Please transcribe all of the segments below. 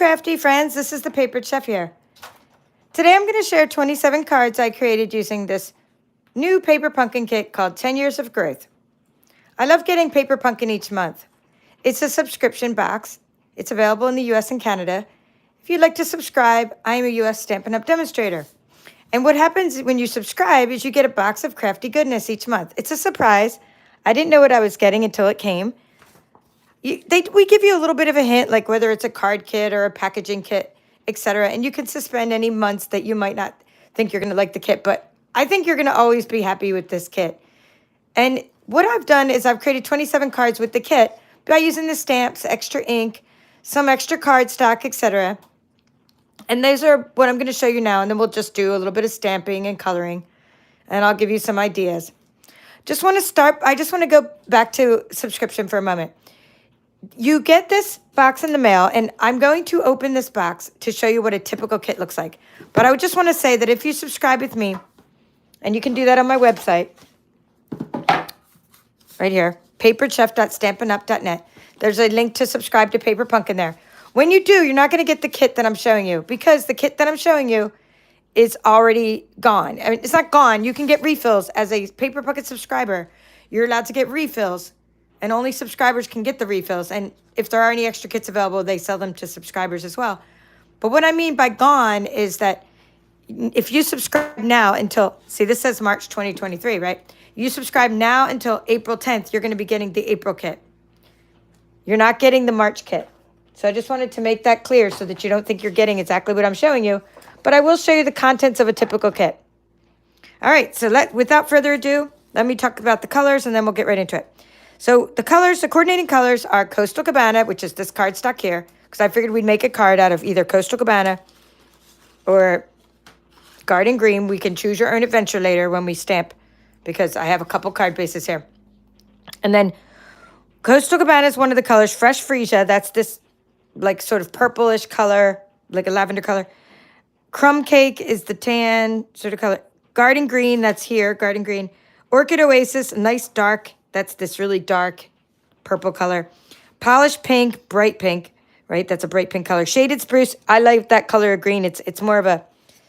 crafty friends, this is the Paper Chef here. Today I'm going to share 27 cards I created using this new paper pumpkin kit called 10 Years of Growth. I love getting paper pumpkin each month. It's a subscription box. It's available in the US and Canada. If you'd like to subscribe, I am a US Stampin' Up! Demonstrator. And what happens when you subscribe is you get a box of crafty goodness each month. It's a surprise. I didn't know what I was getting until it came. We give you a little bit of a hint, like whether it's a card kit or a packaging kit, etc. And you can suspend any months that you might not think you're going to like the kit, but I think you're going to always be happy with this kit. And what I've done is I've created 27 cards with the kit by using the stamps, extra ink, some extra cardstock, etc. And those are what I'm going to show you now, and then we'll just do a little bit of stamping and coloring, and I'll give you some ideas. I just want to go back to subscription for a moment. You get this box in the mail, and I'm going to open this box to show you what a typical kit looks like. But I would just want to say that if you subscribe with me, and you can do that on my website, right here, paperchef.stampinup.net. There's a link to subscribe to Paper Pumpkin there. When you do, you're not going to get the kit that I'm showing you, because the kit that I'm showing you is already gone. I mean, it's not gone. You can get refills as a Paper Pumpkin subscriber. You're allowed to get refills. And only subscribers can get the refills. And if there are any extra kits available, they sell them to subscribers as well. But what I mean by gone is that if you subscribe now until, see, this says March 2023, right? You subscribe now until April 10th, you're going to be getting the April kit. You're not getting the March kit. So I just wanted to make that clear so that you don't think you're getting exactly what I'm showing you. But I will show you the contents of a typical kit. All right, so without further ado, let me talk about the colors, and then we'll get right into it. So the colors, the coordinating colors are Coastal Cabana, which is this cardstock here, because I figured we'd make a card out of either Coastal Cabana or Garden Green. We can choose your own adventure later when we stamp, because I have a couple card bases here. And then Coastal Cabana is one of the colors. Fresh Freesia, that's this like sort of purplish color, like a lavender color. Crumb Cake is the tan sort of color. Garden Green, that's here, Garden Green. Orchid Oasis, nice dark. That's this really dark purple color. Polished Pink, bright pink, right? That's a bright pink color. Shaded Spruce, I like that color of green. It's more of a,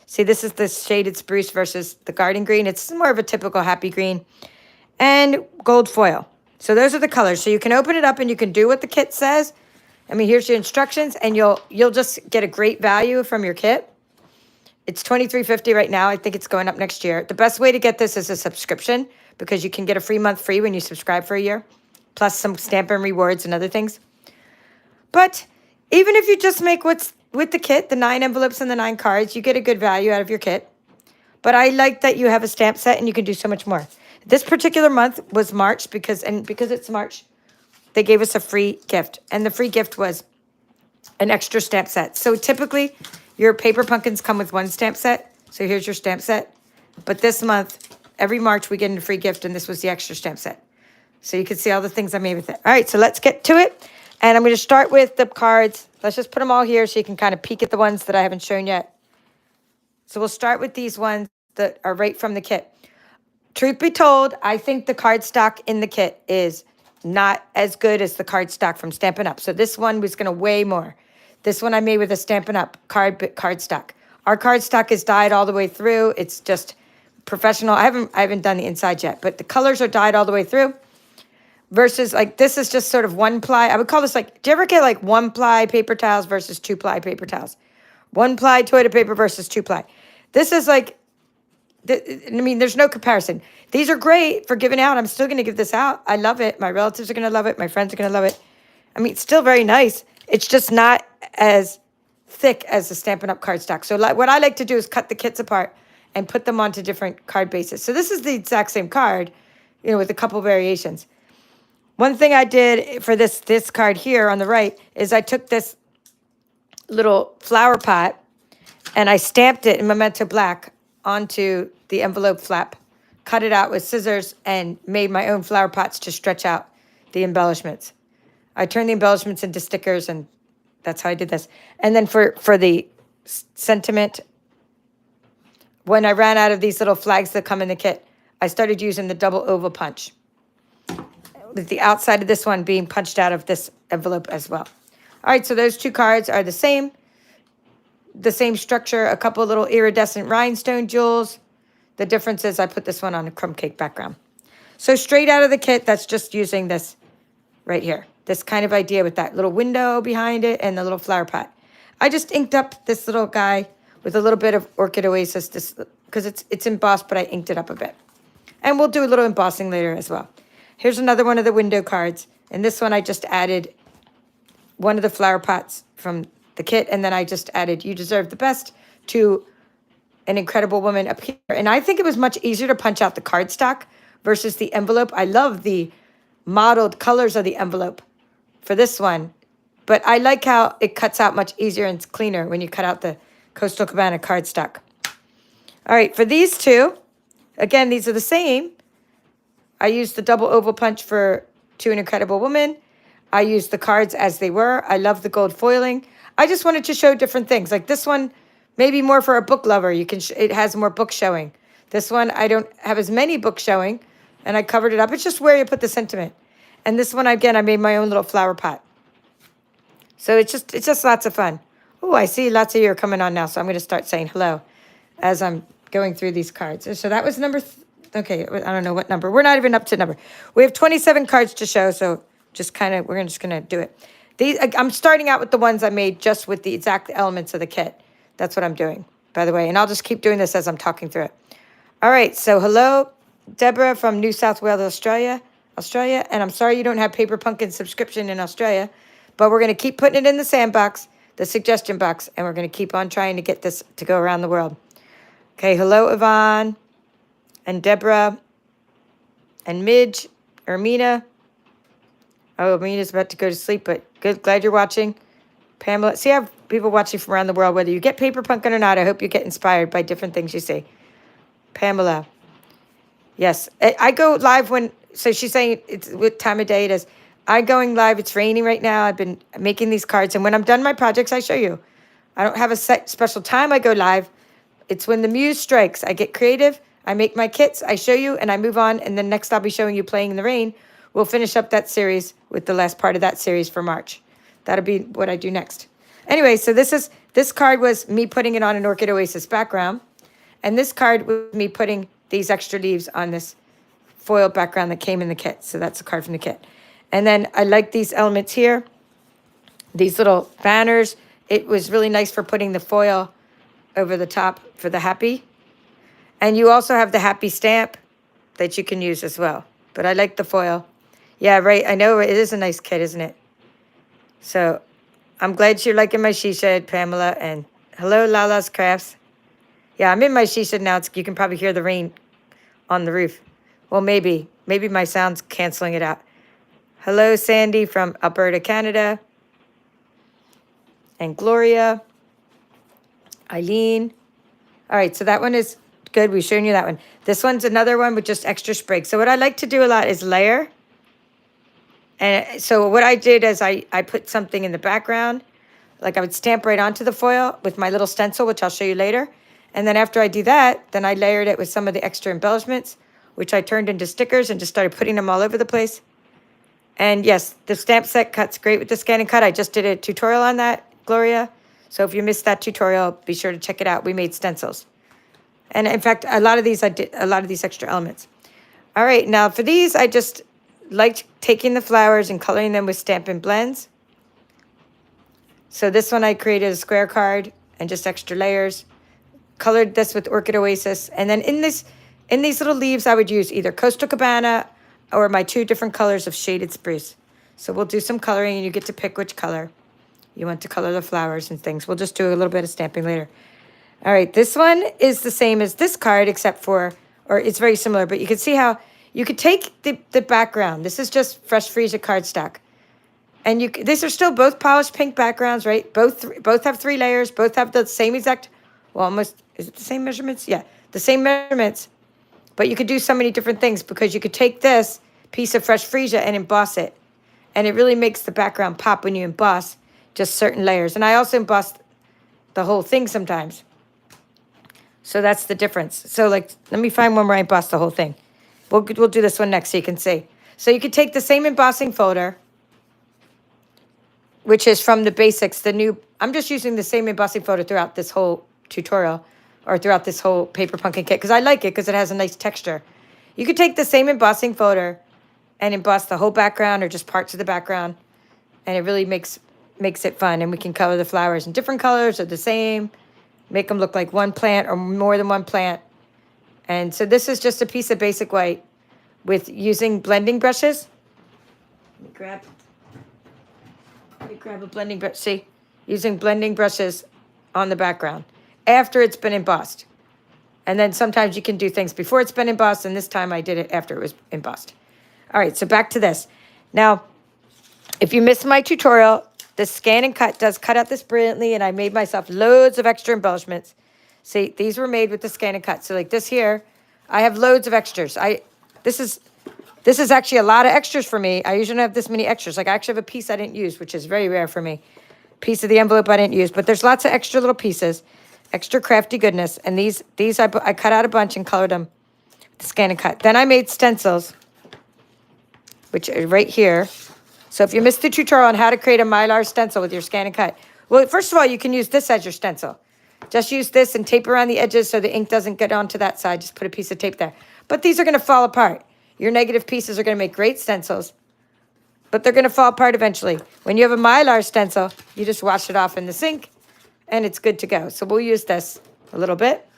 see, this is the Shaded Spruce versus the Garden Green. It's more of a typical happy green. And Gold Foil. So those are the colors. So you can open it up and you can do what the kit says. I mean, here's your instructions, and you'll just get a great value from your kit. It's $23.50 right now. I think it's going up next year. The best way to get this is a subscription, because you can get a free month free when you subscribe for a year, plus some Stampin' rewards and other things. But even if you just make what's with the kit, the 9 envelopes and the 9 cards, you get a good value out of your kit. But I like that you have a stamp set and you can do so much more. This particular month was March, because it's March, they gave us a free gift. And the free gift was an extra stamp set. So typically, your paper pumpkins come with one stamp set. So here's your stamp set. But this month, every March, we get a free gift, and this was the extra stamp set. So you can see all the things I made with it. All right, so let's get to it. And I'm going to start with the cards. Let's just put them all here so you can kind of peek at the ones that I haven't shown yet. So we'll start with these ones that are right from the kit. Truth be told, I think the cardstock in the kit is not as good as the cardstock from Stampin' Up. So this one was going to weigh more. This one I made with a Stampin' Up cardstock. Our cardstock is dyed all the way through. It's just professional. I haven't done the inside yet, but the colors are dyed all the way through. Versus like this is just sort of 1-ply. I would call this like, do you ever get like 1-ply paper towels versus 2-ply paper towels? 1-ply toilet paper versus 2-ply. This is like, I mean, there's no comparison. These are great for giving out. I'm still going to give this out. I love it. My relatives are going to love it. My friends are going to love it. I mean, it's still very nice. It's just not as thick as the Stampin' Up! Cardstock. So what I like to do is cut the kits apart and put them onto different card bases. So this is the exact same card, with a couple variations. One thing I did for this card here on the right is I took this little flower pot and I stamped it in Memento Black onto the envelope flap, cut it out with scissors, and made my own flower pots to stretch out the embellishments. I turned the embellishments into stickers, and that's how I did this. And then for the sentiment, when I ran out of these little flags that come in the kit, I started using the double oval punch, with the outside of this one being punched out of this envelope as well. All right, so those two cards are the same. the same structure, a couple little iridescent rhinestone jewels. The difference is I put this one on a crumb cake background. So straight out of the kit, that's just using this right here. This kind of idea with that little window behind it and the little flower pot. I just inked up this little guy with a little bit of Orchid Oasis because it's embossed, but I inked it up a bit. And we'll do a little embossing later as well. Here's another one of the window cards. And this one I just added one of the flower pots from the kit. And then I just added You Deserve the Best to An Incredible Woman up here. And I think it was much easier to punch out the cardstock versus the envelope. I love the modeled colors of the envelope for this one. But I like how it cuts out much easier and it's cleaner when you cut out the Coastal Cabana cardstock. All right, for these two, again, these are the same. I used the double oval punch for To An Incredible Woman. I used the cards as they were. I love the gold foiling. I just wanted to show different things. Like this one, maybe more for a book lover. You can it has more book showing. This one, I don't have as many books showing, and I covered it up. It's just where you put the sentiment. And this one, again, I made my own little flower pot. So it's just lots of fun. Oh, I see lots of you are coming on now, so I'm going to start saying hello as I'm going through these cards. So that was number, okay, I don't know what number. We're not even up to number. We have 27 cards to show, so just kind of, we're just going to do it. I'm starting out with the ones I made just with the exact elements of the kit. That's what I'm doing, by the way. And I'll just keep doing this as I'm talking through it. All right, so hello, Deborah from New South Wales, Australia. And I'm sorry you don't have Paper Pumpkin subscription in Australia, but we're going to keep putting it in the sandbox, the suggestion box, and we're going to keep on trying to get this to go around the world. Okay, hello, Yvonne, and Deborah, and Midge, Ermina. Oh, Ermina's about to go to sleep, but good, glad you're watching. Pamela, see, I have people watching from around the world, whether you get Paper Pumpkin or not. I hope you get inspired by different things you see. Pamela, yes, I go live when, so she's saying it's what time of day it is. I'm going live. It's raining right now. I've been making these cards. And when I'm done my projects, I show you. I don't have a set special time I go live. It's when the muse strikes. I get creative. I make my kits. I show you and I move on. And then next I'll be showing you Playing in the Rain. We'll finish up that series with the last part of that series for March. That'll be what I do next. Anyway, so this card was me putting it on an Orchid Oasis background. And this card was me putting these extra leaves on this foil background that came in the kit. So that's a card from the kit. And then I like these elements here, these little banners. It was really nice for putting the foil over the top for the happy. And you also have the happy stamp that you can use as well. But I like the foil. Yeah, right. I know it is a nice kit, isn't it? So I'm glad you're liking my she shed, Pamela. And hello, Lala's Crafts. Yeah, I'm in my she shed now. You can probably hear the rain on the roof. Well, maybe my sound's canceling it out. Hello, Sandy from Alberta, Canada. And Gloria. Eileen. All right, so that one is good. We've shown you that one. This one's another one with just extra sprigs. So what I like to do a lot is layer. And so what I did is I put something in the background. Like I would stamp right onto the foil with my little stencil, which I'll show you later. And then after I do that, then I layered it with some of the extra embellishments, which I turned into stickers and just started putting them all over the place. And yes, the stamp set cuts great with the ScanNCut. I just did a tutorial on that, Gloria. So if you missed that tutorial, be sure to check it out. We made stencils. And in fact, a lot of these, I did a lot of these extra elements. All right, now for these, I just liked taking the flowers and coloring them with Stampin' blends. So this one I created a square card and just extra layers. Colored this with Orchid Oasis. And then in these little leaves, I would use either Coastal Cabana or my two different colors of shaded spruce. So we'll do some coloring and you get to pick which color you want to color the flowers and things. We'll just do a little bit of stamping later. All right, this one is the same as this card except for, or it's very similar, but you can see how you could take the background. This is just fresh freesia cardstock. And these are still both polished pink backgrounds, right? Both have 3 layers, both have the same exact, well, almost, is it the same measurements? Yeah, the same measurements. But you could do so many different things because you could take this piece of fresh freesia and emboss it. And it really makes the background pop when you emboss just certain layers. And I also emboss the whole thing sometimes. So that's the difference. So like, let me find one where I emboss the whole thing. We'll do this one next so you can see. So you could take the same embossing folder which is from the basics, the new, I'm just using the same embossing photo throughout this whole tutorial or throughout this whole paper pumpkin kit because I like it because it has a nice texture. You could take the same embossing photo and emboss the whole background or just parts of the background, and it really makes it fun. And we can color the flowers in different colors or the same, make them look like one plant or more than one plant. And so this is just a piece of basic white with using blending brushes. Let me grab a blending brush. See, using blending brushes on the background after it's been embossed. And then sometimes you can do things before it's been embossed, and this time I did it after it was embossed. All right, so back to this. Now, if you missed my tutorial, the Scan and Cut does cut out this brilliantly, and I made myself loads of extra embellishments. See, these were made with the Scan and Cut. So like this here, I have loads of extras. This is actually a lot of extras for me. I usually don't have this many extras. Like I actually have a piece I didn't use, which is very rare for me. Piece of the envelope I didn't use, but there's lots of extra little pieces, extra crafty goodness. And these I cut out a bunch and colored them with the Scan and Cut. Then I made stencils, which are right here. So if you missed the tutorial on how to create a Mylar stencil with your Scan and Cut, well, first of all, you can use this as your stencil. Just use this and tape around the edges so the ink doesn't get onto that side. Just put a piece of tape there. But these are going to fall apart. Your negative pieces are going to make great stencils, but they're going to fall apart eventually. When you have a Mylar stencil, you just wash it off in the sink, and it's good to go. So we'll use this a little bit.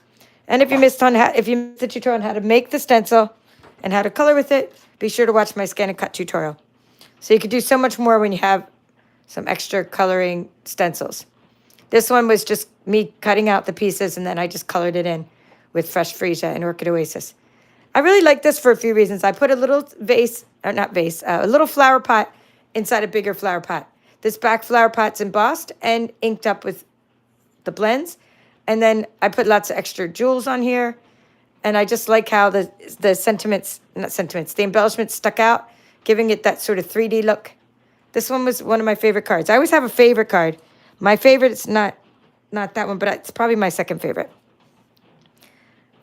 And if you missed the tutorial on how to make the stencil and how to color with it, be sure to watch my Scan and Cut tutorial. So you can do so much more when you have some extra coloring stencils. This one was just me cutting out the pieces, and then I just colored it in with Fresh Freesia and Orchid Oasis. I really like this for a few reasons. I put a little a little flower pot inside a bigger flower pot. This back flower pot's embossed and inked up with the blends. And then I put lots of extra jewels on here. And I just like how the embellishments stuck out, giving it that sort of 3D look. This one was one of my favorite cards. I always have a favorite card. My favorite is not that one, but it's probably my second favorite.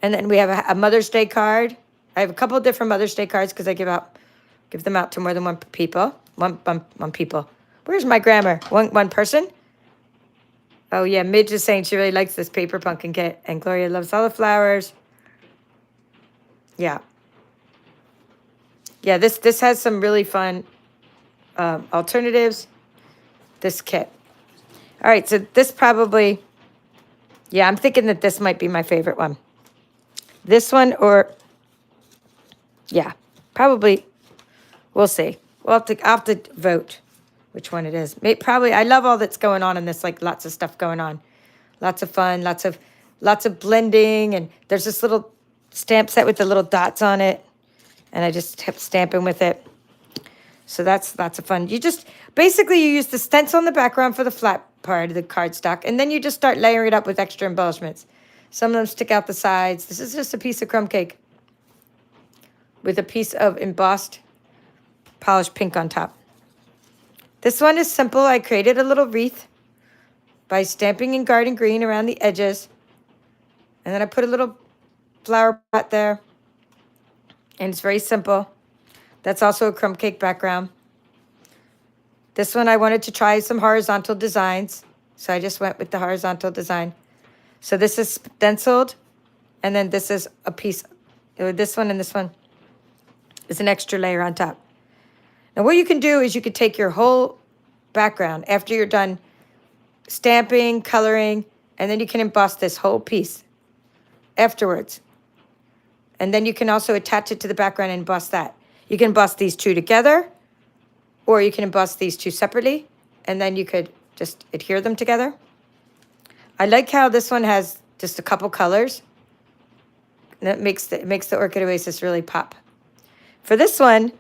And then we have a Mother's Day card. I have a couple of different Mother's Day cards because I give them out to more than one people. One people. Where's my grammar? One person? Oh yeah, Midge is saying she really likes this paper pumpkin kit, and Gloria loves all the flowers. Yeah. Yeah, this has some really fun alternatives. This kit. All right, so this probably, yeah, I'm thinking that this might be my favorite one. This one or, yeah, probably, we'll see. I'll have to vote which one it is. Probably, I love all that's going on in this, like lots of stuff going on. Lots of fun, lots of blending, and there's this little stamp set with the little dots on it, and I just kept stamping with it. So that's lots of fun. Basically you use the stencil in the background for the flat part of the cardstock, and then you just start layering it up with extra embellishments. Some of them stick out the sides. This is just a piece of crumb cake with a piece of embossed polished pink on top. This one is simple. I created a little wreath by stamping in garden green around the edges. And then I put a little flower pot there. And it's very simple. That's also a crumb cake background. This one I wanted to try some horizontal designs. So I just went with the horizontal design. So this is stenciled, and then this is a piece, this one and this one is an extra layer on top. Now what you can do is you could take your whole background after you're done stamping, coloring, and then you can emboss this whole piece afterwards. And then you can also attach it to the background and emboss that. You can emboss these two together, or you can emboss these two separately, and then you could just adhere them together. I like how this one has just a couple colors. That makes the Orchid Oasis really pop. For this one,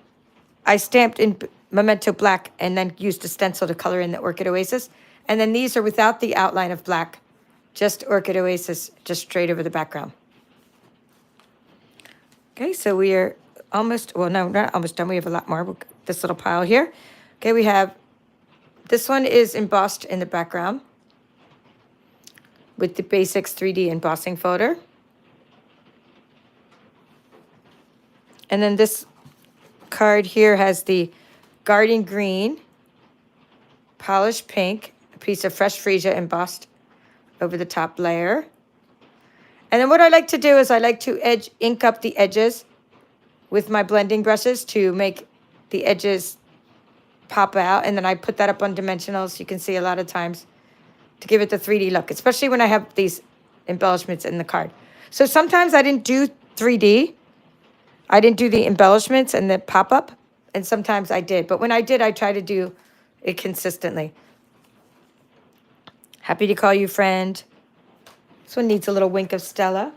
I stamped in Memento Black and then used a stencil to color in the Orchid Oasis. And then these are without the outline of black, just Orchid Oasis, just straight over the background. Okay, so we are almost, well, no, not almost done. We have a lot more. This little pile here. Okay, we have, this one is embossed in the background with the Basics 3D embossing folder. And then this card here has the garden green polished pink, a piece of fresh freesia embossed over the top layer. And then what I like to do is I like to ink up the edges with my blending brushes to make the edges pop out. And then I put that up on dimensionals. You can see a lot of times to give it the 3D look, especially when I have these embellishments in the card. So sometimes I didn't do 3D. I didn't do the embellishments and the pop-up. And sometimes I did. But when I did, I try to do it consistently. Happy to call you friend. This one needs a little wink of Stella.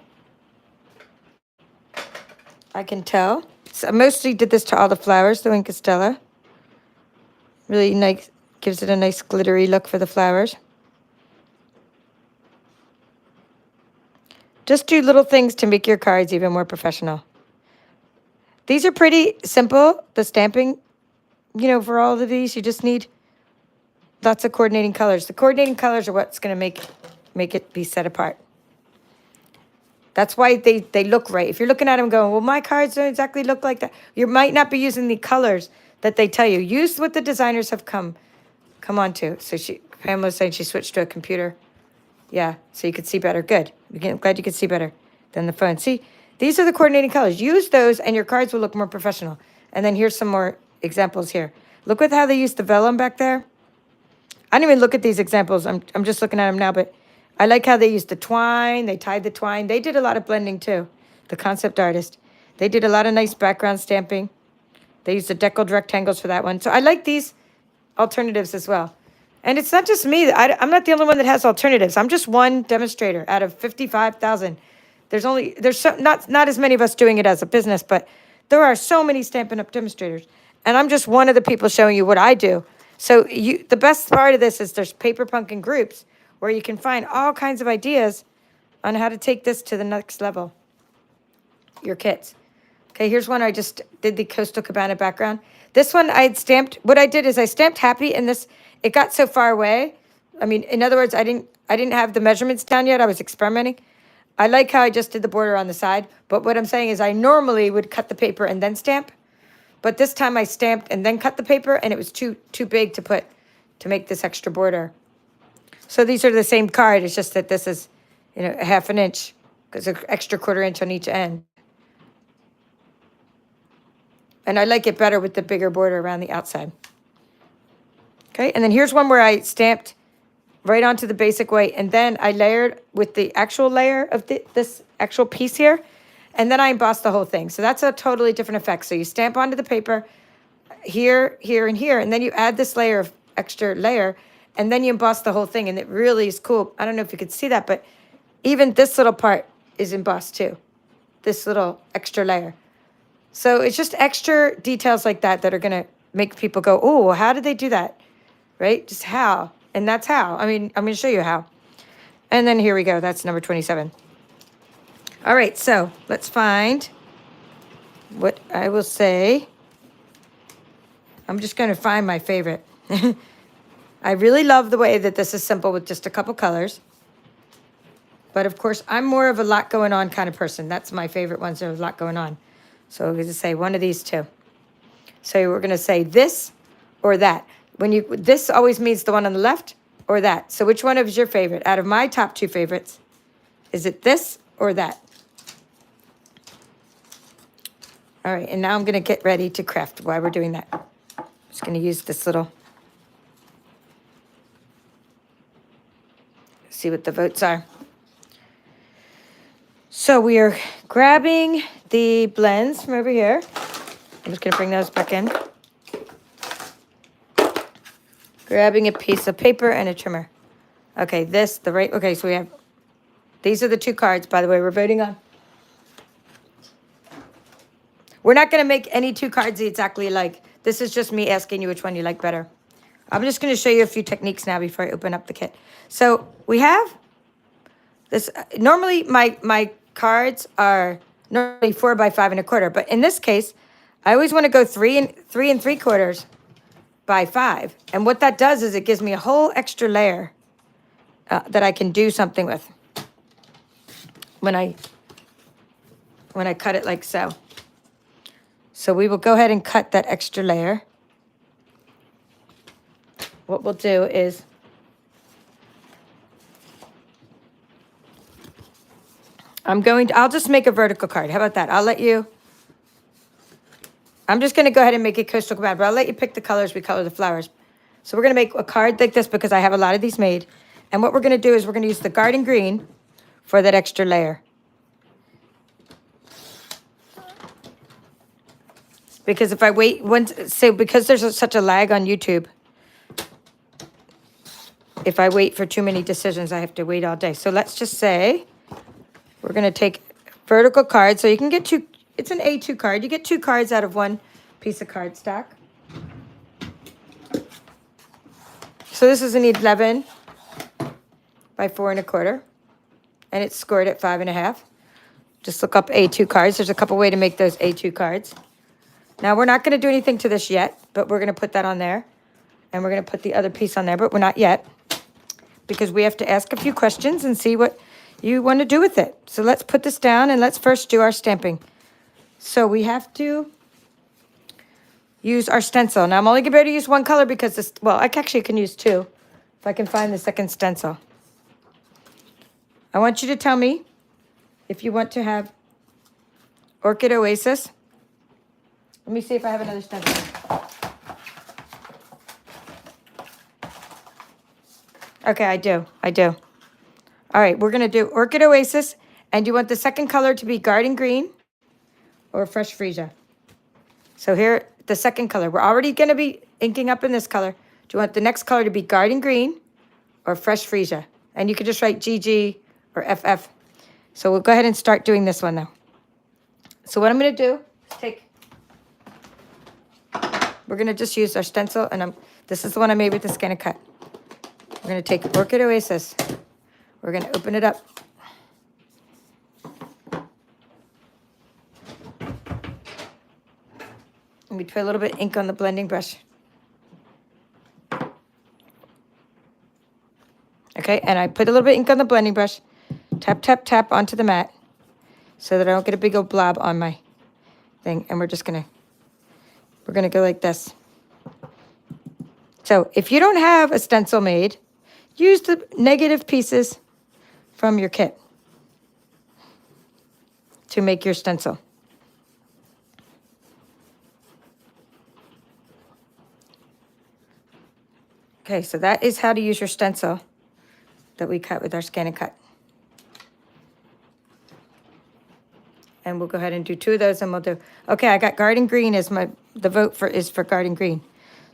I can tell. So I mostly did this to all the flowers, the wink of Stella. Really nice, gives it a nice glittery look for the flowers. Just do little things to make your cards even more professional. These are pretty simple, the stamping, you know, for all of these. You just need lots of coordinating colors. The coordinating colors are what's going to make it be set apart. That's why they look right. If you're looking at them going, well, my cards don't exactly look like that. You might not be using the colors that they tell you. Use what the designers have come on to. So Pamela was saying she switched to a computer. Yeah, so you could see better. Good. I'm glad you could see better than the phone. See, these are the coordinating colors. Use those and your cards will look more professional. And then here's some more examples here. Look at how they used the vellum back there. I didn't even look at these examples. I'm just looking at them now, but I like how they used the twine. They tied the twine. They did a lot of blending too, the concept artist. They did a lot of nice background stamping. They used the deckled rectangles for that one. So I like these alternatives as well. And it's not just me. I'm not the only one that has alternatives. I'm just one demonstrator out of 55,000. There's not as many of us doing it as a business, but there are so many Stampin' Up! Demonstrators. And I'm just one of the people showing you what I do. So the best part of this is there's paper pumpkin groups where you can find all kinds of ideas on how to take this to the next level, your kits. Okay, here's one I just did the Coastal Cabana background. This one I had stamped, what I did is I stamped happy, and this, it got so far away. I mean, in other words, I didn't have the measurements down yet. I was experimenting. I like how I just did the border on the side, but what I'm saying is I normally would cut the paper and then stamp, but this time I stamped and then cut the paper, and it was too big to make this extra border. So these are the same card. It's just that this is, you know, a ½ inch because an extra ½ inch on each end. And I like it better with the bigger border around the outside. Okay, and then here's one where I stamped right onto the basic white, and then I layered with the actual layer of this actual piece here, and then I embossed the whole thing. So that's a totally different effect. So you stamp onto the paper here, here, and here, and then you add this layer of extra layer, and then you emboss the whole thing, and it really is cool. I don't know if you could see that, but even this little part is embossed too, this little extra layer. So it's just extra details like that that are going to make people go, oh, how did they do that? Right? Just how. And that's how. I mean, I'm going to show you how. And then here we go. That's number 27. All right, so let's find what I will say. I'm just going to find my favorite. I really love the way that this is simple with just a couple colors. But of course, I'm more of a lot going on kind of person. That's my favorite ones. There's a lot going on. So we're going to say one of these two. So we're going to say this or that. This always means the one on the left or that. So which one is your favorite? Out of my top two favorites, is it this or that? All right, and now I'm going to get ready to craft while we're doing that. I'm just going to use this little, see what the votes are. So we are grabbing the blends from over here. I'm just going to bring those back in. Grabbing a piece of paper and a trimmer. Okay, okay, so we have, these are the two cards, by the way, we're voting on. We're not going to make any two cards exactly alike. This is just me asking you which one you like better. I'm just going to show you a few techniques now before I open up the kit. So we have this, normally my cards are normally 4 by 5 1/4, but in this case, I always want to go 3 and 3/4 by 5. And what that does is it gives me a whole extra layer that I can do something with when I cut it like so. So we will go ahead and cut that extra layer. what we'll do is I'll just make a vertical card. How about that? I'm just going to go ahead and make it coastal command, but I'll let you pick the colors we color the flowers. So we're going to make a card like this because I have a lot of these made. And what we're going to do is we're going to use the garden green for that extra layer. Because if I wait, because there's such a lag on YouTube, if I wait for too many decisions, I have to wait all day. So let's just say we're going to take vertical cards. So you can get two, it's an A2 card. You get 2 cards out of 1 piece of cardstock. So this is an 11 by 4 1/4, and it's scored at 5 1/2. Just look up A2 cards. There's a couple ways to make those A2 cards. Now we're not going to do anything to this yet, but we're going to put that on there, and we're going to put the other piece on there, but we're not yet because we have to ask a few questions and see what you want to do with it. So let's put this down and let's first do our stamping. So we have to use our stencil. Now I'm only going to be able to use 1 color because this, well, I actually can use 2 if I can find the second stencil. I want you to tell me if you want to have Orchid Oasis. Let me see if I have another stencil. Okay, I do. All right, we're going to do Orchid Oasis. And you want the second color to be Garden Green or Fresh Freesia. So here, the second color. We're already going to be inking up in this color. Do you want the next color to be Garden Green or Fresh Freesia? And you can just write GG or FF. So we'll go ahead and start doing this one now. So what I'm going to do is we're going to just use our stencil, and this is the one I made with the ScanNCut. We're going to take Orchid Oasis. We're going to open it up. And we put a little bit of ink on the blending brush. Okay, and I put a little bit of ink on the blending brush. Tap, tap, tap onto the mat so that I don't get a big old blob on my thing. And we're going to go like this. So if you don't have a stencil made, use the negative pieces from your kit to make your stencil. Okay, so that is how to use your stencil that we cut with our ScanNCut. And we'll go ahead and do 2 of those, and we'll do, okay, I got Garden Green as the vote is for Garden Green.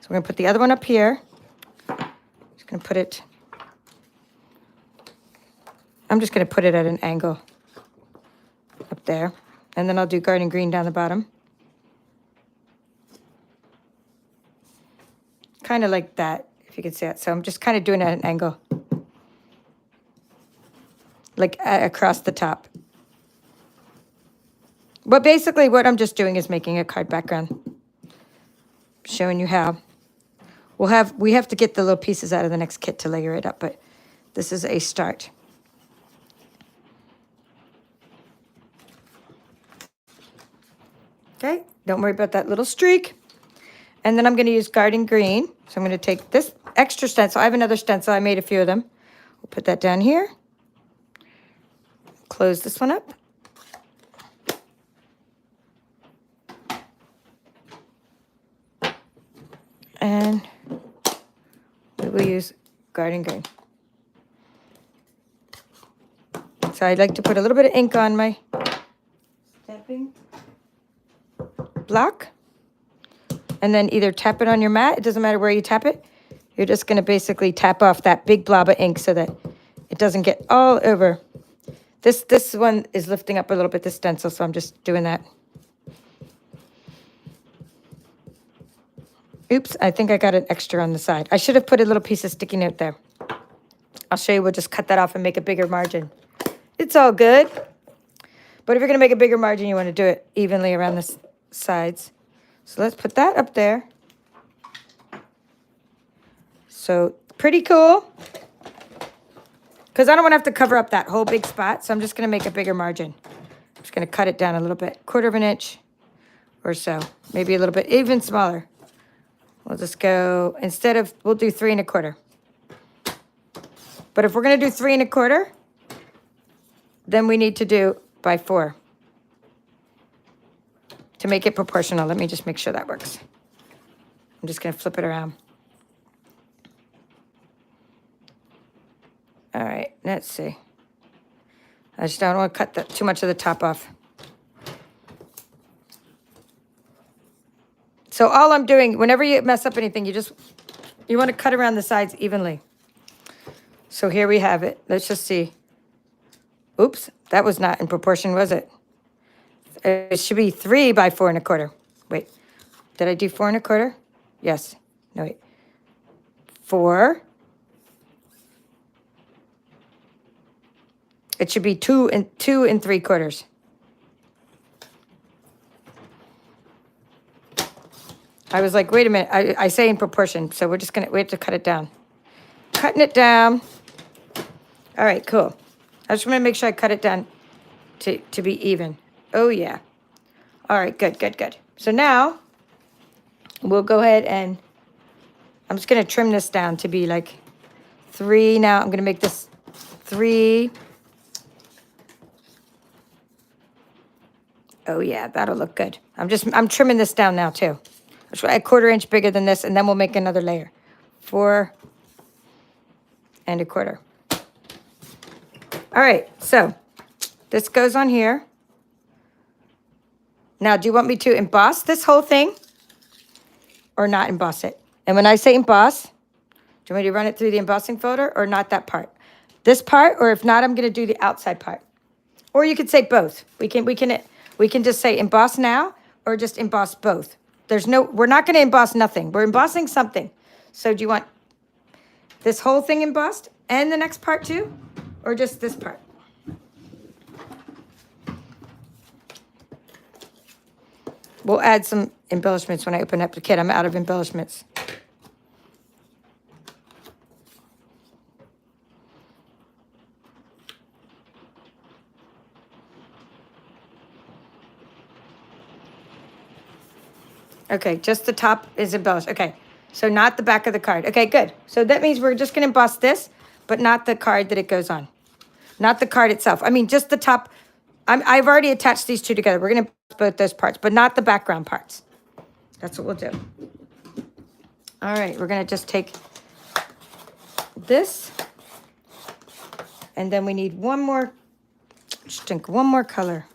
So we're going to put the other one up here. Just going to put it, I'm just going to put it at an angle up there. And then I'll do Garden Green down the bottom. Kind of like that, if you can see that. So I'm just kind of doing it at an angle. Like across the top. But basically what I'm just doing is making a card background. Showing you how. We have to get the little pieces out of the next kit to layer it up, but this is a start. Okay, don't worry about that little streak. And then I'm going to use Garden Green. So I'm going to take this extra stencil. I have another stencil. I made a few of them. We'll put that down here. Close this one up. And we will use Garden Green. So I'd like to put a little bit of ink on my stamping block. And then either tap it on your mat. It doesn't matter where you tap it. You're just going to basically tap off that big blob of ink so that it doesn't get all over. This one is lifting up a little bit, the stencil, so I'm just doing that. Oops, I think I got an extra on the side. I should have put a little piece of sticky note there. I'll show you. We'll just cut that off and make a bigger margin. It's all good. But if you're going to make a bigger margin, you want to do it evenly around the sides. So let's put that up there. So pretty cool. Because I don't want to have to cover up that whole big spot. So I'm just going to make a bigger margin. I'm just going to cut it down a little bit. 1/4 inch or so. Maybe a little bit, even smaller. We'll just go, instead of, we'll do 3 1/4. But if we're going to do 3 1/4, then we need to do by 4 to make it proportional. Let me just make sure that works. I'm just going to flip it around. All right, let's see. I just don't want to cut too much of the top off. So all I'm doing, whenever you mess up anything, you want to cut around the sides evenly. So here we have it. Let's just see. Oops, that was not in proportion, was it? It should be 3 by 4 1/4. Wait, did I do 4 1/4? Yes. No, wait. 4. It should be 2 and 3/4. I was like, wait a minute. I say in proportion, so we have to cut it down. Cutting it down. All right, cool. I just want to make sure I cut it down to be even. Oh, yeah. All right, good, good, good. So now we'll go ahead and I'm just going to trim this down to be like 3. Now I'm going to make this 3. Oh, yeah, that'll look good. I'm trimming this down now, too. I'll try a 1/4 inch bigger than this, and then we'll make another layer. 4 1/4. All right, so this goes on here. Now, do you want me to emboss this whole thing or not emboss it? And when I say emboss, do you want me to run it through the embossing folder or not that part? This part, or if not, I'm going to do the outside part. Or you could say both. We can just say emboss now or just emboss both. We're not going to emboss nothing. We're embossing something. So do you want this whole thing embossed and the next part too? Or just this part? We'll add some embellishments when I open up the kit. I'm out of embellishments. Okay, just the top is embellished. Okay, so not the back of the card. Okay, good. So that means we're just going to emboss this, but not the card that it goes on. Not the card itself. I mean, just the top. I've already attached these two together. We're going to emboss both those parts, but not the background parts. That's what we'll do. All right, we're going to just take this, and then we need one more color.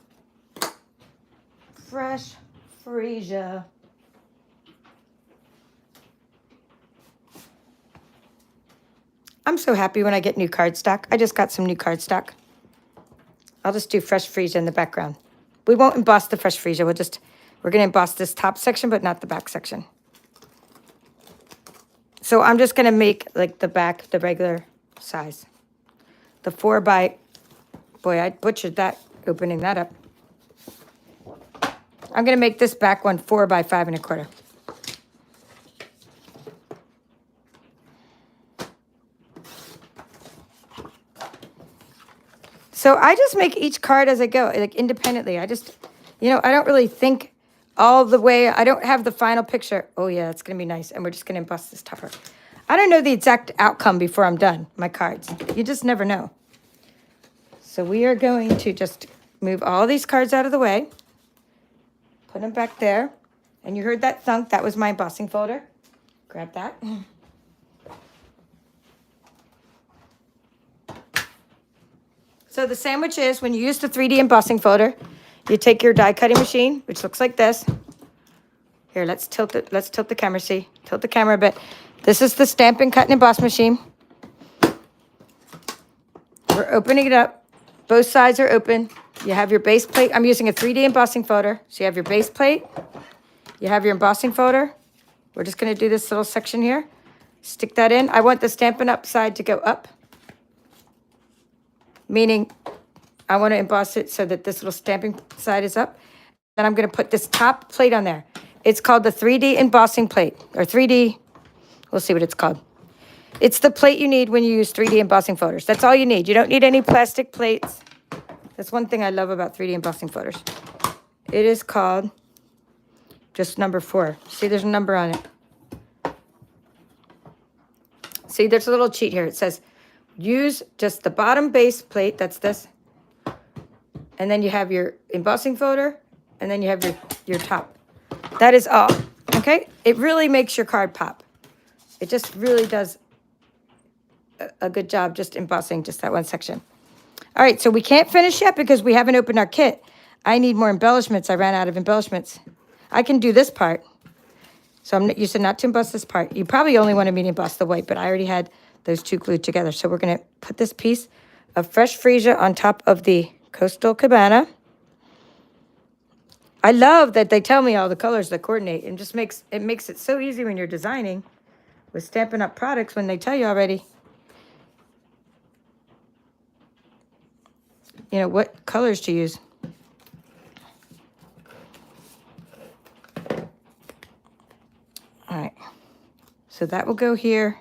Fresh freesia. I'm so happy when I get new cardstock. I just got some new cardstock. I'll just do fresh freesia in the background. We won't emboss the fresh freesia. We're going to emboss this top section, but not the back section. So I'm just going to make like the back, the regular size. The 4 by, boy, I butchered that, opening that up. I'm going to make this back one 4 by 5 1/4. So I just make each card as I go, like independently. I just, I don't really think all the way. I don't have the final picture. Oh, yeah, it's going to be nice. And we're just going to emboss this tougher. I don't know the exact outcome before I'm done, my cards. You just never know. So we are going to just move all these cards out of the way. Put them back there. And you heard that thunk. That was my embossing folder. Grab that. So the sandwich is, when you use the 3D embossing folder, you take your die cutting machine, which looks like this. Here, let's tilt it. Let's tilt the camera, see? Tilt the camera a bit. This is the Stampin' Cut and Emboss machine. We're opening it up. Both sides are open. You have your base plate. I'm using a 3D embossing folder. So you have your base plate. You have your embossing folder. We're just going to do this little section here. Stick that in. I want the Stampin' Up side to go up. Meaning I want to emboss it so that this little stamping side is up. Then I'm going to put this top plate on there. It's called the 3D embossing plate, or 3D, we'll see what it's called. It's the plate you need when you use 3D embossing folders. That's all you need. You don't need any plastic plates. That's one thing I love about 3D embossing folders. It is called just number 4. See, there's a number on it. See, there's a little cheat here. It says use just the bottom base plate, that's this, and then you have your embossing folder, and then you have your top. That is all, okay? It really makes your card pop. It just really does a good job just embossing just that one section. All right, so we can't finish yet because we haven't opened our kit. I need more embellishments. I ran out of embellishments. I can do this part. So you said not to emboss this part. You probably only wanted me to emboss the white, but I already had those two glued together. So we're going to put this piece of fresh freesia on top of the Coastal Cabana. I love that they tell me all the colors that coordinate. It just makes it so easy when you're designing with Stampin' Up! Products when they tell you already, you know, what colors to use. All right, so that will go here.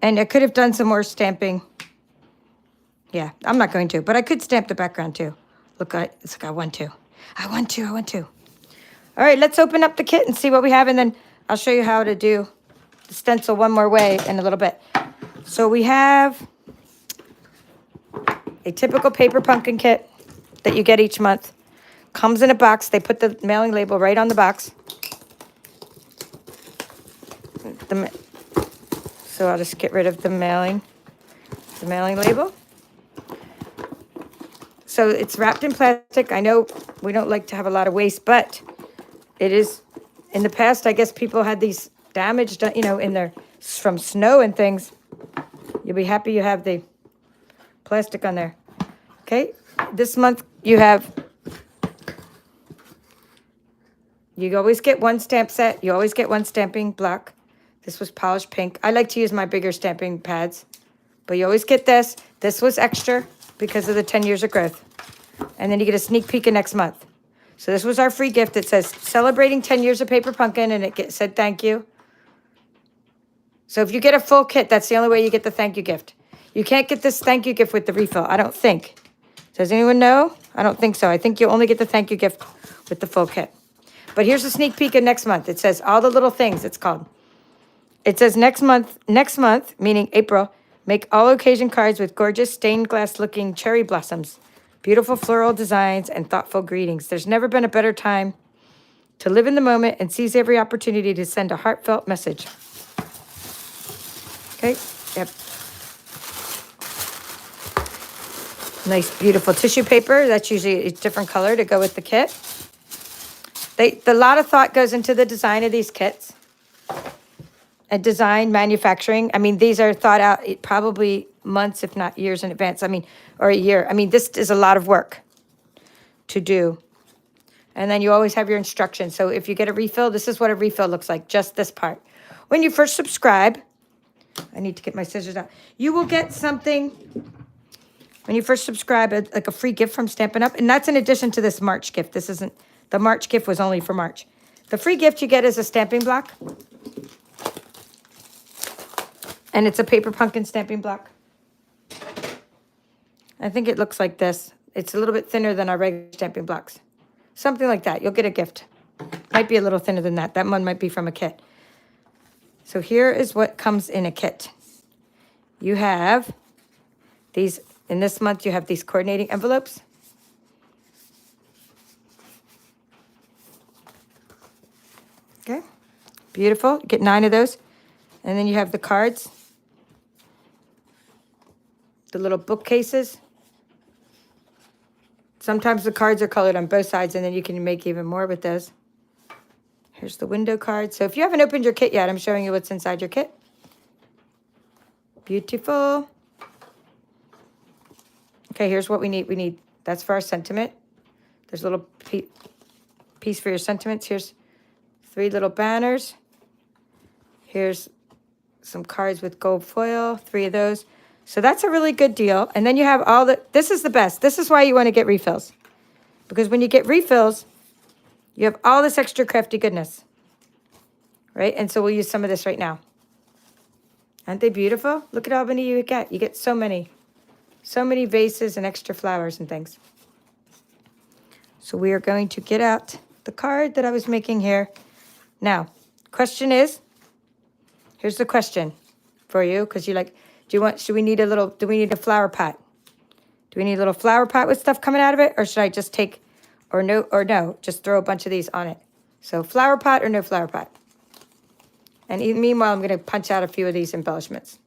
And I could have done some more stamping. Yeah, I'm not going to, but I could stamp the background too. Look, it's like I want to. I want to. All right, let's open up the kit and see what we have, and then I'll show you how to do the stencil one more way in a little bit. So we have a typical paper pumpkin kit that you get each month. Comes in a box. They put the mailing label right on the box. So I'll just get rid of the mailing label. So it's wrapped in plastic. I know we don't like to have a lot of waste, but it is, in the past, I guess people had these damaged, you know, from snow and things. You'll be happy you have the plastic on there. Okay, this month you always get one stamp set. You always get one stamping block. This was polished pink. I like to use my bigger stamping pads, but you always get this. This was extra because of the 10 years of growth. And then you get a sneak peek of next month. So this was our free gift. It says celebrating 10 years of Paper Pumpkin, and it said thank you. So if you get a full kit, that's the only way you get the thank you gift. You can't get this thank you gift with the refill, I don't think. Does anyone know? I don't think so. I think you only get the thank you gift with the full kit. But here's a sneak peek of next month. It says all the little things, it's called. It says next month, meaning April, make all occasion cards with gorgeous stained glass looking cherry blossoms, beautiful floral designs, and thoughtful greetings. There's never been a better time to live in the moment and seize every opportunity to send a heartfelt message. Okay, yep. Nice, beautiful tissue paper. That's usually a different color to go with the kit. A lot of thought goes into the design of these kits. And design, manufacturing. I mean, these are thought out probably months, if not years in advance. I mean, or a year. I mean, this is a lot of work to do. And then you always have your instructions. So if you get a refill, this is what a refill looks like, just this part. When you first subscribe, I need to get my scissors out. You will get something when you first subscribe, like a free gift from Stampin' Up. And that's in addition to this March gift. This isn't, the March gift was only for March. The free gift you get is a stamping block. And it's a Paper Pumpkin stamping block. I think it looks like this. It's a little bit thinner than our regular stamping blocks. Something like that. You'll get a gift. Might be a little thinner than that. That one might be from a kit. So here is what comes in a kit. You have these, in this month you have these coordinating envelopes. Okay, beautiful. You get 9 of those. And then you have the cards. The little bookcases. Sometimes the cards are colored on both sides, and then you can make even more with those. Here's the window card. So if you haven't opened your kit yet, I'm showing you what's inside your kit. Beautiful. Okay, here's what we need. That's for our sentiment. There's a little piece for your sentiments. Here's 3 little banners. Here's some cards with gold foil, 3 of those. So that's a really good deal. And then you have all the, this is the best. This is why you want to get refills. Because when you get refills, you have all this extra crafty goodness. Right? And so we'll use some of this right now. Aren't they beautiful? Look at how many you get. You get so many. So many vases and extra flowers and things. So we are going to get out the card that I was making here. Now, question is, Here's the question for you, because you like, should we need do we need a flower pot? Do we need a little flower pot with stuff coming out of it? Or should I just take, or no, just throw a bunch of these on it? So flower pot or no flower pot? And meanwhile, I'm going to punch out a few of these embellishments.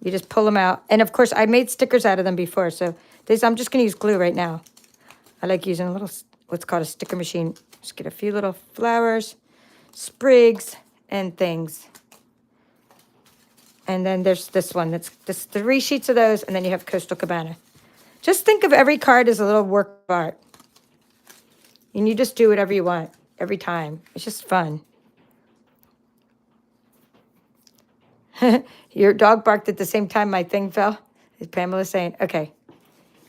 You just pull them out. And of course, I made stickers out of them before. So I'm just going to use glue right now. I like using a little, what's called a sticker machine. Just get a few little flowers, sprigs, and things. And then there's this one. That's 3 sheets of those. And then you have Coastal Cabana. Just think of every card as a little work of art. And you just do whatever you want every time. It's just fun. Your dog barked at the same time my thing fell. Is Pamela saying, okay.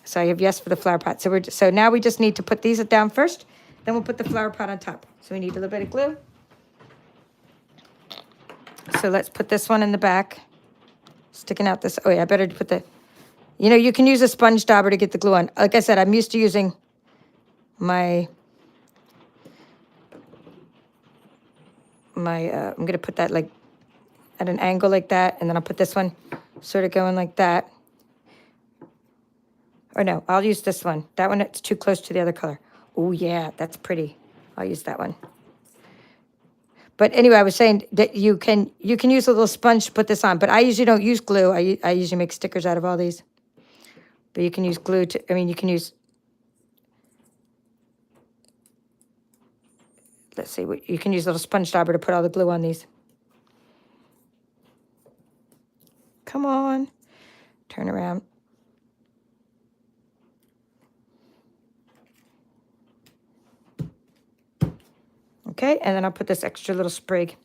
So I have yes for the flower pot. So now we just need to put these down first. Then we'll put the flower pot on top. So we need a little bit of glue. So let's put this one in the back. Sticking out this. Oh yeah, I better put the, you can use a sponge dauber to get the glue on. Like I said, I'm used to using I'm going to put that like at an angle like that, and then I'll put this one sort of going like that. Or no, I'll use this one. That one, it's too close to the other color. Oh yeah, that's pretty. I'll use that one. But anyway, I was saying that you can use a little sponge to put this on, but I usually don't use glue. I usually make stickers out of all these. But you can use glue you can use, let's see, you can use a little sponge dauber to put all the glue on these. Come on, turn around. Okay, and then I'll put this extra little sprig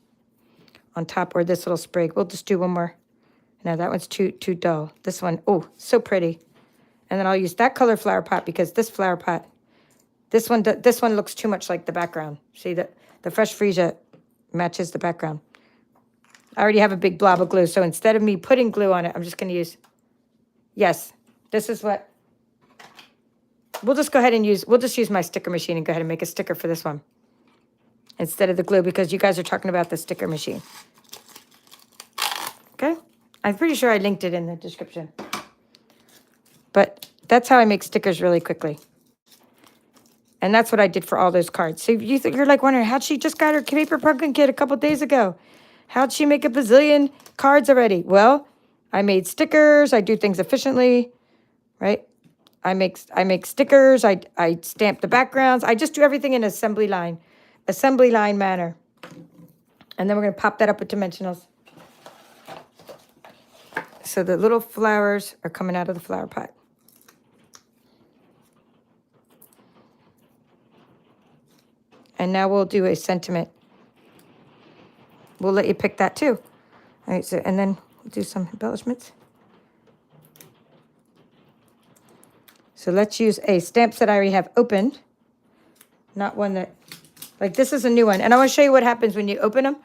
on top, or this little sprig. We'll just do one more. No, that one's too dull. This one, oh, so pretty. And then I'll use that color flower pot because this flower pot, this one looks too much like the background. See, the fresh freesia matches the background. I already have a big blob of glue, so instead of me putting glue on it, I'm just going to use, yes, this is what, we'll just go ahead and we'll just use my sticker machine and go ahead and make a sticker for this one instead of the glue, because you guys are talking about the sticker machine. Okay? I'm pretty sure I linked it in the description. But that's how I make stickers really quickly. And that's what I did for all those cards. So you're like wondering, how'd she just got her paper pumpkin kit a couple days ago? How'd she make a bazillion cards already? Well, I made stickers. I do things efficiently, right? I make stickers. I stamp the backgrounds. I just do everything in assembly line manner. And then we're going to pop that up with dimensionals. So the little flowers are coming out of the flower pot. And now we'll do a sentiment. We'll let you pick that too. All right, so, and then we'll do some embellishments. So let's use a stamp set I already have opened. Not one that, like this is a new one. And I want to show you what happens when you open them.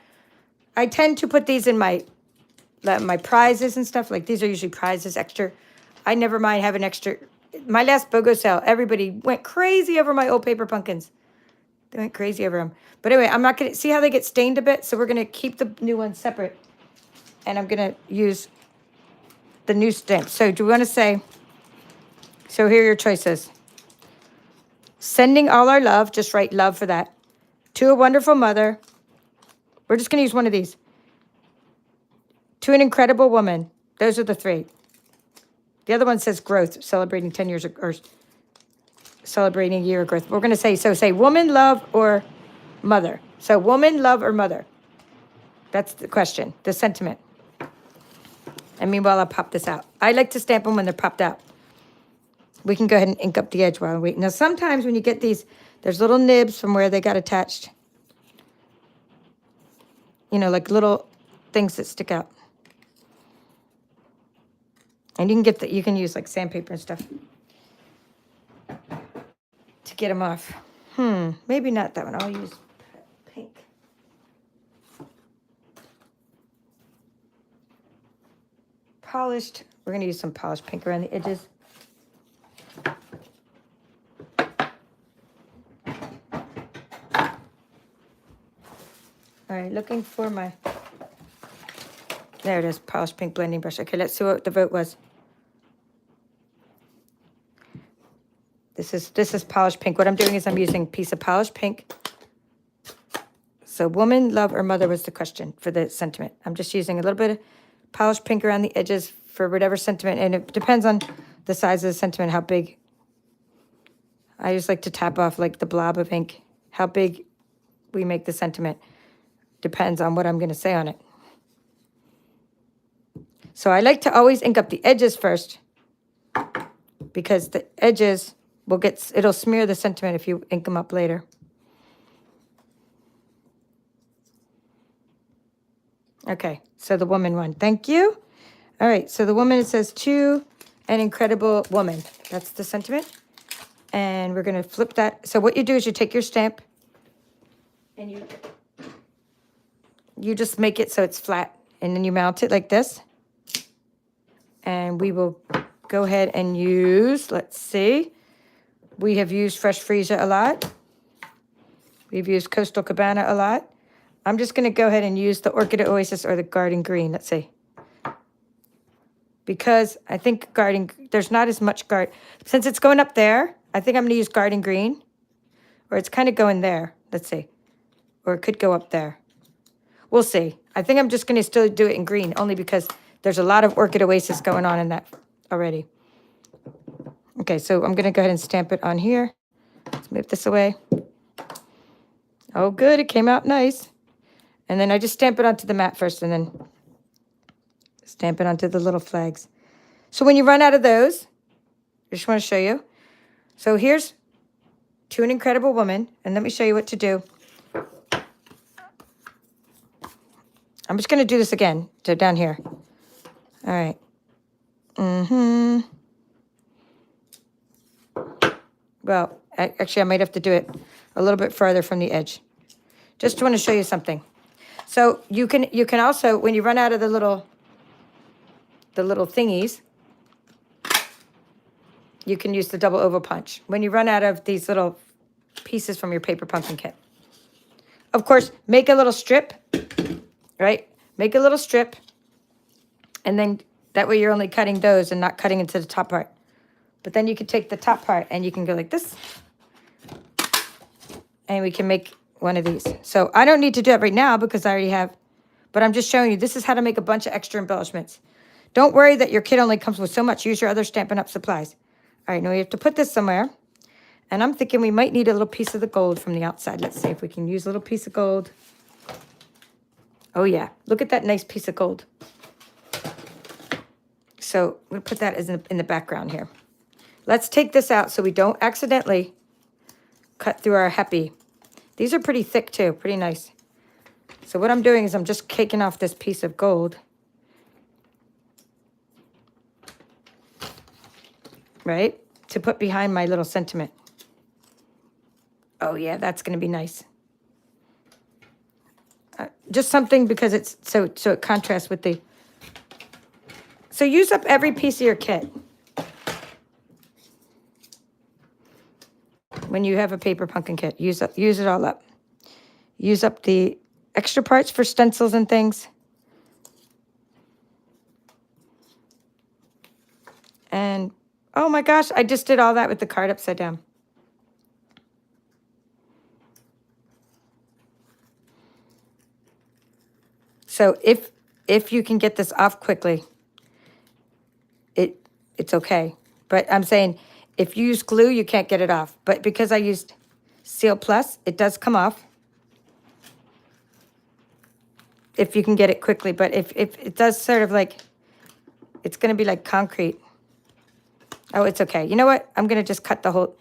I tend to put these in my prizes and stuff. Like these are usually prizes extra. I never mind having extra. My last BOGO sale, everybody went crazy over my old paper pumpkins. They went crazy over them. But anyway, I'm not going to, see how they get stained a bit? So we're going to keep the new ones separate. And I'm going to use the new stamp. So do we want to say, so here are your choices. Sending all our love, just write love for that. To a wonderful mother. We're just going to use one of these. To an incredible woman. Those are the 3. The other one says growth, celebrating 10 years or celebrating a year of growth. We're going to say woman, love, or mother. So woman, love, or mother. That's the question, the sentiment. And meanwhile, I'll pop this out. I like to stamp them when they're popped out. We can go ahead and ink up the edge while I wait. Now, sometimes when you get these, there's little nibs from where they got attached. You know, like little things that stick out. And you can use like sandpaper and stuff to get them off. Maybe not that one. I'll use pink. Polished. We're going to use some polished pink around the edges. All right, looking for my There it is, polished pink blending brush. Okay, let's see what the vote was. This is polished pink. What I'm doing is I'm using a piece of polished pink. So woman, love, or mother was the question for the sentiment. I'm just using a little bit of polished pink around the edges for whatever sentiment. And it depends on the size of the sentiment, how big. I just like to tap off like the blob of ink. How big we make the sentiment depends on what I'm going to say on it. So I like to always ink up the edges first, because the edges will it'll smear the sentiment if you ink them up later. Okay, so the woman one. Thank you. All right, so the woman, it says, to an incredible woman. That's the sentiment. And we're going to flip that. So what you do is you take your stamp and you just make it so it's flat. And then you mount it like this. And we will go ahead and use, let's see. We have used Fresh Freesia a lot. We've used Coastal Cabana a lot. I'm just going to go ahead and use the Orchid Oasis or the Garden Green. Let's see. Because I think there's not as much since it's going up there, I think I'm going to use Garden Green. Or it's kind of going there. Let's see. Or it could go up there. We'll see. I think I'm just going to still do it in green, only because there's a lot of Orchid Oasis going on in that already. Okay, so I'm going to go ahead and stamp it on here. Let's move this away. Oh, good. It came out nice. And then I just stamp it onto the mat first and then stamp it onto the little flags. So when you run out of those, I just want to show you. So here's To an Incredible Woman. And let me show you what to do. I'm just going to do this again. So down here. All right. Well, actually, I might have to do it a little bit farther from the edge. Just want to show you something. So you can also, when you run out of the little thingies, you can use the double oval punch. When you run out of these little pieces from your paper pumpkin kit. Of course, make a little strip, right? Make a little strip, and then that way you're only cutting those and not cutting into the top part. But then you can take the top part and you can go like this. And we can make one of these. So I don't need to do it right now because I already have, but I'm just showing you, this is how to make a bunch of extra embellishments. Don't worry that your kit only comes with so much. Use your other Stampin' Up! Supplies. All right, now we have to put this somewhere. And I'm thinking we might need a little piece of the gold from the outside. Let's see if we can use a little piece of gold. Oh yeah, look at that nice piece of gold. So we'll put that as in the background here. Let's take this out so we don't accidentally cut through our happy. These are pretty thick too, pretty nice. So what I'm doing is I'm just caking off this piece of gold. Right? To put behind my little sentiment. Oh yeah, that's going to be nice. Just something because it's so it contrasts with the. So use up every piece of your kit. When you have a paper pumpkin kit, use it all up. Use up the extra parts for stencils and things. And oh my gosh, I just did all that with the card upside down. So if you can get this off quickly, it's okay. But I'm saying if you use glue, you can't get it off. But because I used Seal Plus, it does come off. If you can get it quickly. But if it does sort of like, it's going to be like concrete. Oh, it's okay. You know what? I'm going to just cut the whole,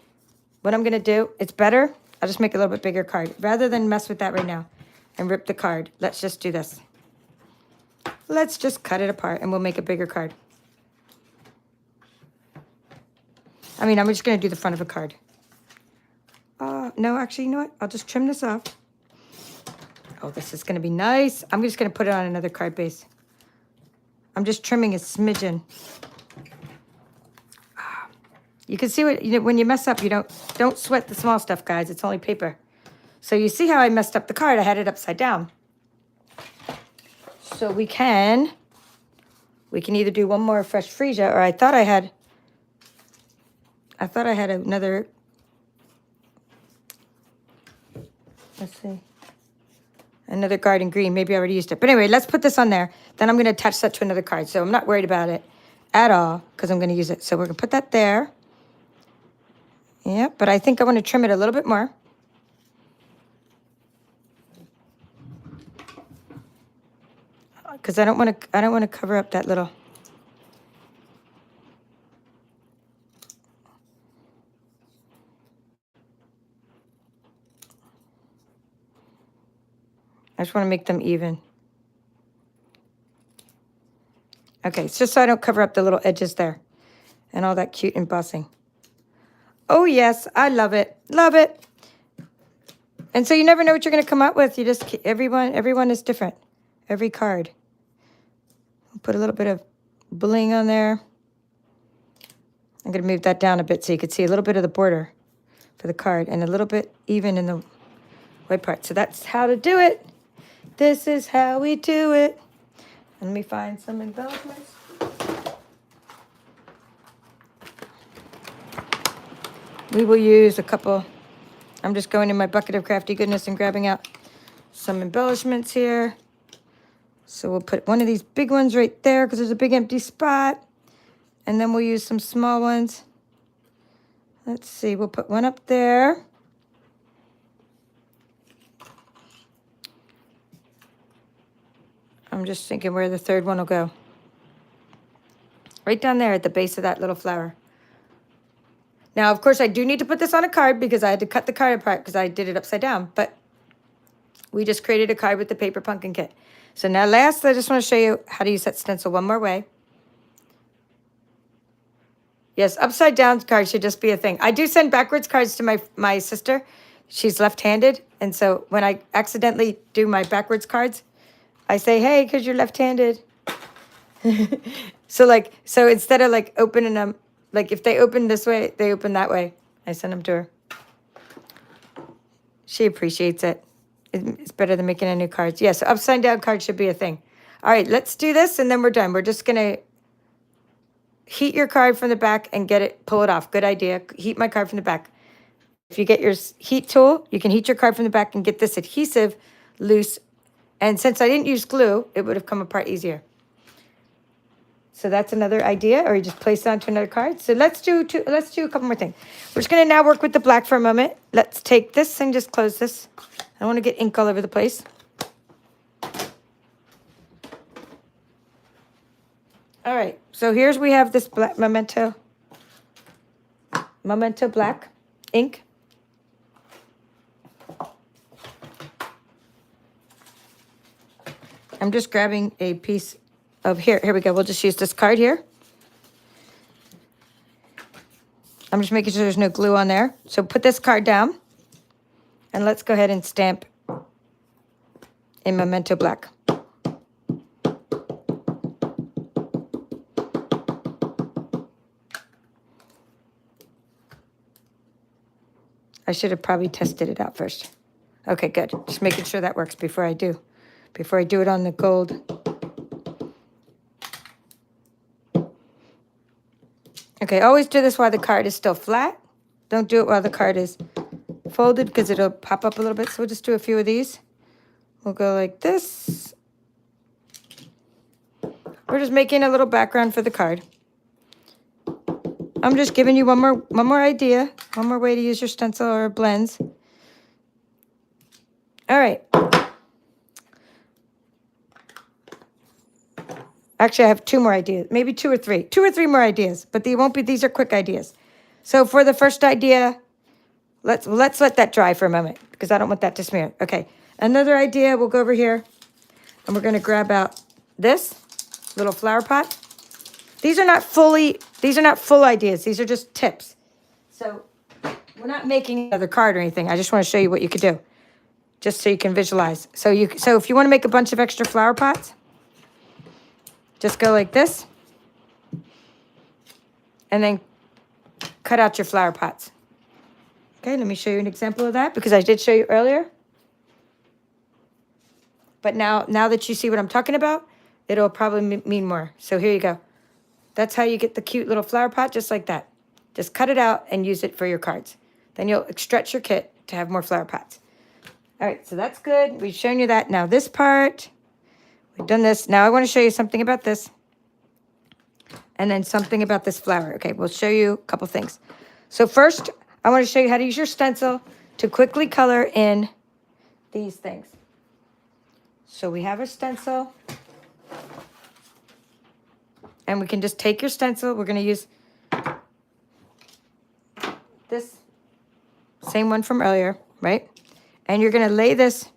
what I'm going to do, it's better. I'll just make a little bit bigger card. Rather than mess with that right now and rip the card, let's just do this. Let's just cut it apart and we'll make a bigger card. I mean, I'm just going to do the front of a card. No, actually, you know what? I'll just trim this off. Oh, this is going to be nice. I'm just going to put it on another card base. I'm just trimming a smidgen. You can see when you mess up, you don't sweat the small stuff, guys. It's only paper. So you see how I messed up the card? I had it upside down. So we can We can either do one more fresh freesia, or I thought I had another, let's see, another garden green. Maybe I already used it. But anyway, let's put this on there. Then I'm going to attach that to another card. So I'm not worried about it at all because I'm going to use it. So we're going to put that there. Yeah, but I think I want to trim it a little bit more. Because I don't want to cover up that little. I just want to make them even. Okay, it's just so I don't cover up the little edges there and all that cute embossing. Oh, yes, I love it. Love it. And so you never know what you're going to come up with. You just, everyone is different. Every card. I'll put a little bit of bling on there. I'm going to move that down a bit so you can see a little bit of the border for the card and a little bit even in the white part. So that's how to do it. This is how we do it. And let me find some embellishments. We will use a couple. I'm just going in my bucket of crafty goodness and grabbing out some embellishments here. So we'll put one of these big ones right there because there's a big empty spot. And then we'll use some small ones. Let's see, we'll put one up there. I'm just thinking where the third one will go. Right down there at the base of that little flower. Now, of course, I do need to put this on a card because I had to cut the card apart because I did it upside down. But we just created a card with the paper pumpkin kit. So now last, I just want to show you how to use that stencil one more way. Yes, upside down cards should just be a thing. I do send backwards cards to my sister. She's left-handed. And so when I accidentally do my backwards cards, I say, hey, because you're left-handed. So instead of like opening them, like if they open this way, they open that way. I send them to her. She appreciates it. It's better than making a new cards. Yes, yeah, so upside down cards should be a thing. All right, let's do this and then we're done. We're just going to heat your card from the back and pull it off. Good idea. Heat my card from the back. If you get your heat tool, you can heat your card from the back and get this adhesive loose. And since I didn't use glue, it would have come apart easier. So that's another idea, or you just place it onto another card. So let's do a couple more things. We're just going to now work with the black for a moment. Let's take this and just close this. I don't want to get ink all over the place. All right, so we have this black Memento black ink. I'm just grabbing a piece of here we go. We'll just use this card here. I'm just making sure there's no glue on there. So put this card down and let's go ahead and stamp in Memento black. I should have probably tested it out first. Okay, good. Just making sure that works before I do it on the gold. Okay, always do this while the card is still flat. Don't do it while the card is folded because it'll pop up a little bit. So we'll just do a few of these. We'll go like this. We're just making a little background for the card. I'm just giving you one more idea, one more way to use your stencil or blends. All right. Actually, I have two more ideas, maybe two or three more ideas, but they won't be, these are quick ideas. So for the first idea, let's let that dry for a moment because I don't want that to smear. Okay, another idea, we'll go over here and we're gonna grab out this little flower pot. These are not full ideas, these are just tips. So we're not making another card or anything. I just wanna show you what you could do, just so you can visualize. So if you wanna make a bunch of extra flower pots, just go like this, and then cut out your flower pots. Okay, let me show you an example of that because I did show you earlier. But now that you see what I'm talking about, it'll probably mean more. So here you go. That's how you get the cute little flower pot, just like that. Just cut it out and use it for your cards. Then you'll stretch your kit to have more flower pots. All right, so that's good. We've shown you that. Now this part, we've done this. Now I want to show you something about this. And then something about this flower. Okay, we'll show you a couple things. So first, I want to show you how to use your stencil to quickly color in these things. So we have a stencil. And we can just take your stencil. We're going to use this same one from earlier, right? And you're going to lay this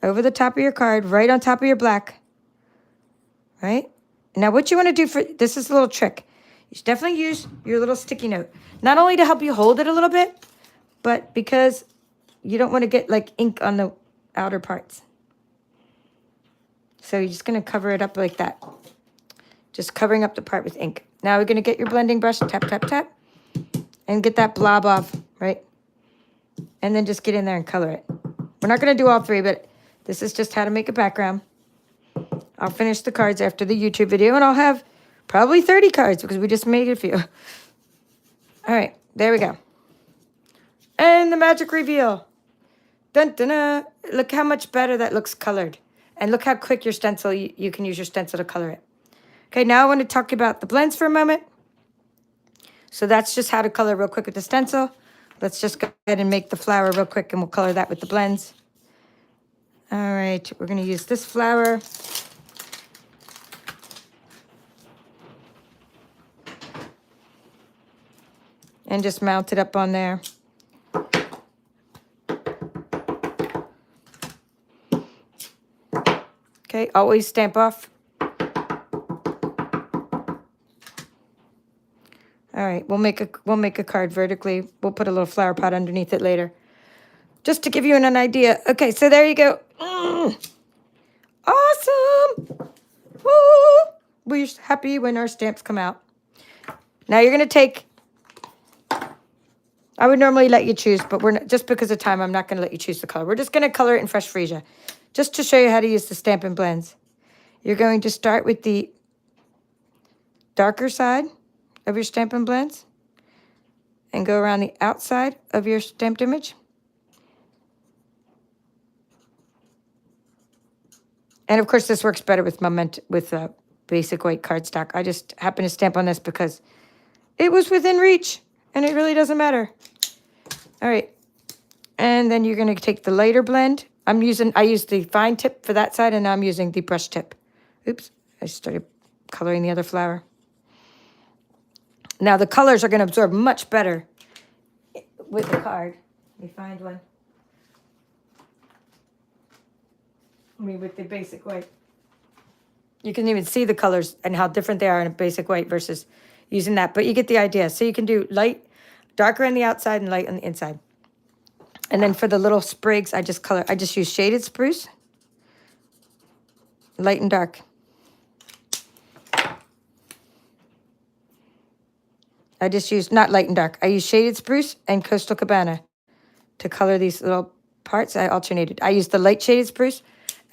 over the top of your card, right on top of your black, right? Now what you want to do for, this is a little trick. You should definitely use your little sticky note. Not only to help you hold it a little bit, but because you don't want to get like ink on the outer parts. So you're just going to cover it up like that. Just covering up the part with ink. Now we're going to get your blending brush, tap, tap, tap, and get that blob off, right? And then just get in there and color it. We're not going to do all three, but this is just how to make a background. I'll finish the cards after the YouTube video, and I'll have probably 30 cards because we just made a few. All right, there we go. And the magic reveal. Dun, dun, dun. Look how much better that looks colored. And look how quick your stencil, you can use your stencil to color it. Okay, now I want to talk about the blends for a moment. So that's just how to color real quick with the stencil. Let's just go ahead and make the flower real quick, and we'll color that with the blends. All right, we're going to use this flower. And just mount it up on there. Okay, always stamp off. All right, we'll make a card vertically. We'll put a little flower pot underneath it later. Just to give you an idea. Okay, so there you go. Awesome! Woo! We're happy when our stamps come out. Now you're gonna take, I would normally let you choose, but we're not, just because of time, I'm not gonna let you choose the color. We're just gonna color it in Fresh Freesia, just to show you how to use the Stampin' blends. You're going to start with the darker side of your Stampin' blends and go around the outside of your stamped image. And of course, this works better with basic white cardstock. I just happen to stamp on this because it was within reach, and it really doesn't matter. All right, and then you're going to take the lighter blend. I used the fine tip for that side, and now I'm using the brush tip. Oops, I started coloring the other flower. Now the colors are going to absorb much better with the card. Let me find one. With the basic white. You can even see the colors and how different they are in a basic white versus using that. But you get the idea. So you can do light, darker on the outside and light on the inside. And then for the little sprigs, I just use shaded spruce. Light and dark. I just use, not light and dark, I use shaded spruce and Coastal Cabana to color these little parts. I alternated. I used the light shaded spruce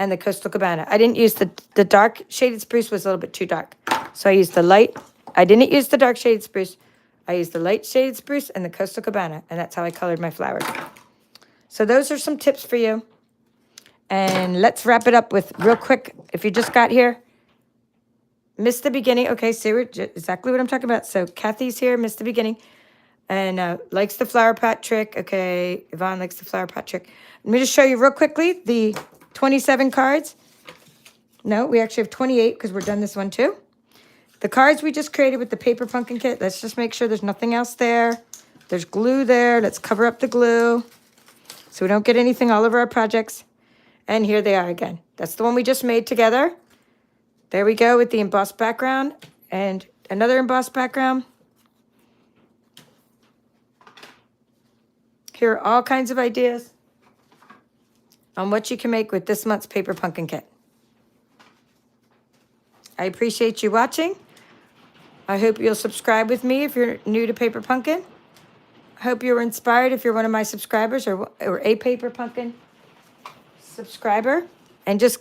and the Coastal Cabana. I didn't use the dark shaded spruce, was a little bit too dark. So I used the light. I didn't use the dark shaded spruce. I used the light shaded spruce and the Coastal Cabana, and that's how I colored my flowers. So those are some tips for you. And let's wrap it up with real quick. If you just got here, missed the beginning. Okay, see exactly what I'm talking about. So Kathy's here, missed the beginning, and likes the flower pot trick. Okay, Yvonne likes the flower pot trick. Let me just show you real quickly the 27 cards. No, we actually have 28 because we're done this one too. The cards we just created with the paper pumpkin kit. Let's just make sure there's nothing else there. There's glue there. Let's cover up the glue so we don't get anything all over our projects. And here they are again. That's the one we just made together. There we go with the embossed background and another embossed background. Here are all kinds of ideas on what you can make with this month's Paper Pumpkin Kit. I appreciate you watching. I hope you'll subscribe with me if you're new to Paper Pumpkin. I hope you were inspired if you're one of my subscribers or a Paper Pumpkin subscriber. And just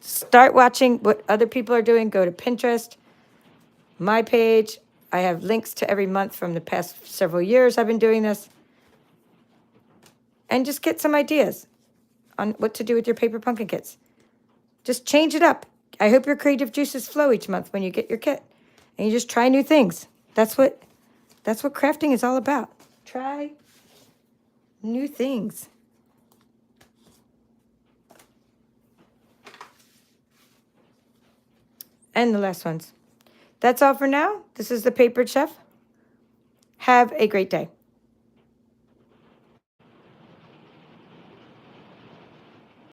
Start watching what other people are doing. Go to Pinterest, my page. I have links to every month from the past several years I've been doing this. And just get some ideas on what to do with your paper pumpkin kits. Just change it up. I hope your creative juices flow each month when you get your kit. And you just try new things. That's what crafting is all about. Try new things. And the last ones. That's all for now. This is the Papered Chef. Have a great day.